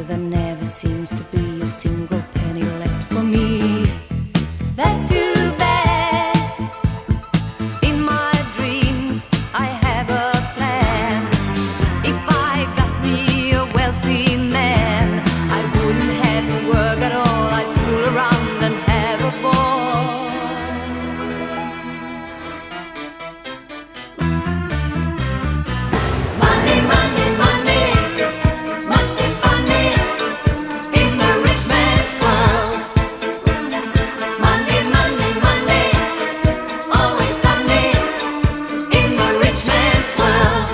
there never seems to be a single penny left for me. That's too bad. In my dreams I have a plan. If I got me a wealthy man, I wouldn't have to work at all. I'd fool around and have a ball. Money, money, money must be funny in the rich man's world. Money, money, money, always sunny in the rich man's world.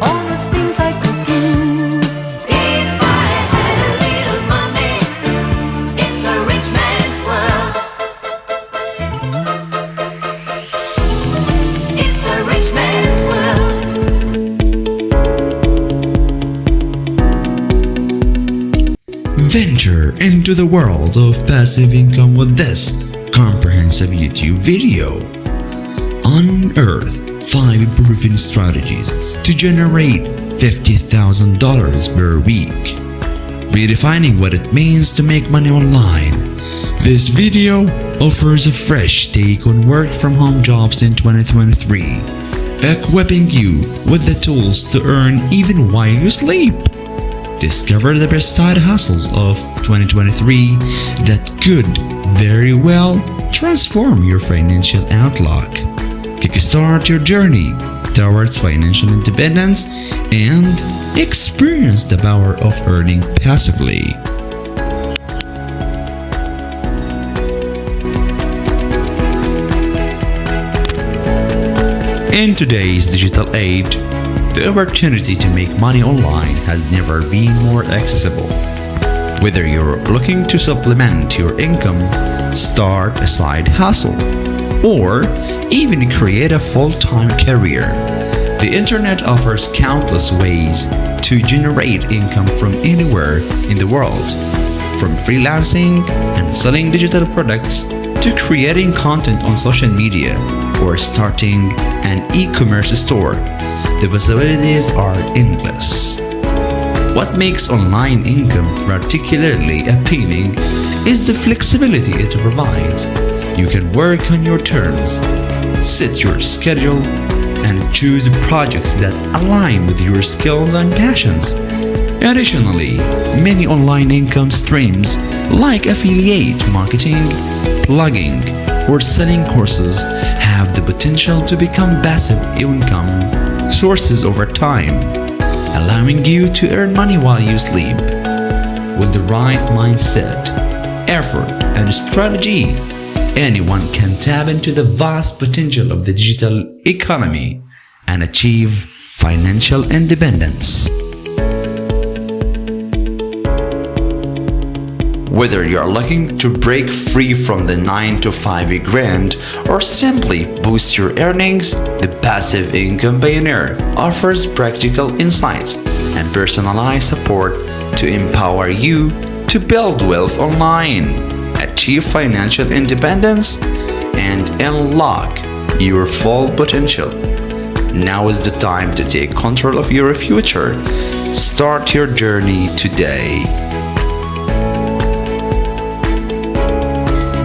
All the things I could do if I had a little money. It's a rich man's world. It's a rich man's world. Venture into the world of passive income with this comprehensive YouTube video. Unearth 5 proven strategies to generate $50,000 per week. Redefining what it means to make money online. This video offers a fresh take on work from home jobs in 2023, equipping you with the tools to earn even while you sleep. Discover the best side hustles of 2023 that could very well transform your financial outlook. Kickstart your journey towards financial independence and experience the power of earning passively. In today's digital age, the opportunity to make money online has never been more accessible. Whether you're looking to supplement your income, start a side hustle, or even create a full-time career, the internet offers countless ways to generate income from anywhere in the world. From freelancing and selling digital products to creating content on social media or starting an e-commerce store, the possibilities are endless. What makes online income particularly appealing is the flexibility it provides. You can work on your terms, set your schedule, and choose projects that align with your skills and passions. Additionally, many online income streams like affiliate marketing, blogging, or selling courses have the potential to become passive income sources over time, allowing you to earn money while you sleep. With the right mindset, effort, and strategy, anyone can tap into the vast potential of the digital economy and achieve financial independence. Whether you're looking to break free from the 9-to-5 grind or simply boost your earnings, the Passive Income Pioneer offers practical insights and personalized support to empower you to build wealth online, achieve financial independence, and unlock your full potential. Now is the time to take control of your future. Start your journey today.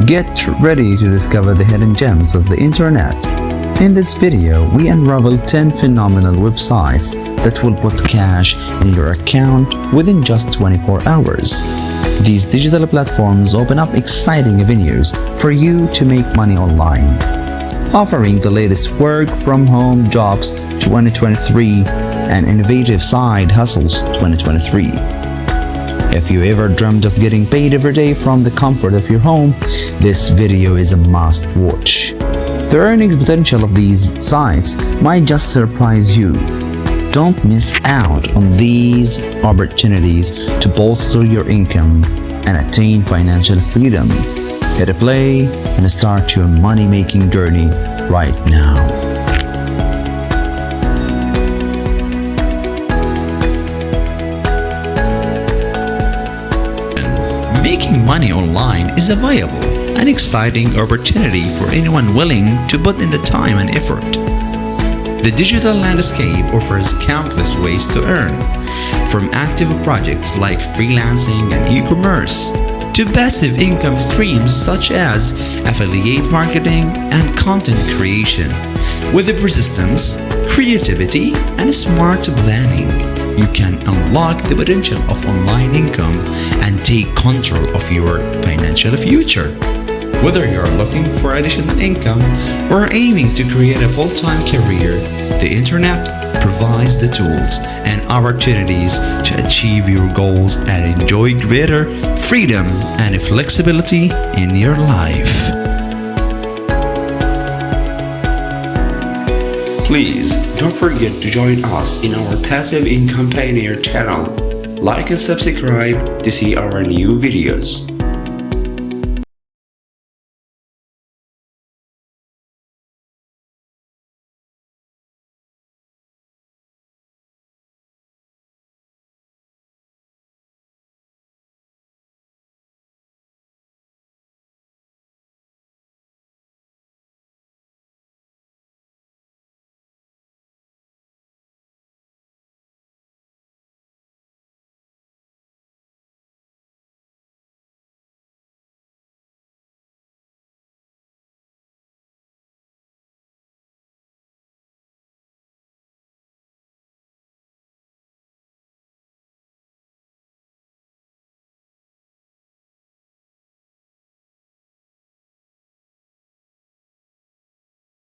Get ready to discover the hidden gems of the internet. In this video, we unravel 10 phenomenal websites that will put cash in your account within just 24 hours. These digital platforms open up exciting avenues for you to make money online, offering the latest work from home jobs 2023 and innovative side hustles 2023. If you ever dreamed of getting paid every day from the comfort of your home, this video is a must watch. The earnings potential of these sites might just surprise you. Don't miss out on these opportunities to bolster your income and attain financial freedom. Hit a play and start your money-making journey right now. Making money online is a viable and exciting opportunity for anyone willing to put in the time and effort. The digital landscape offers countless ways to earn, from active projects like freelancing and e-commerce, to passive income streams such as affiliate marketing and content creation. With the persistence, creativity, and smart planning, you can unlock the potential of online income and take control of your financial future. Whether you're looking for additional income or aiming to create a full-time career, the internet provides the tools and opportunities to achieve your goals and enjoy greater freedom and flexibility in your life. Please don't forget to join us in our Passive Income Pioneer channel. Like and subscribe to see our new videos.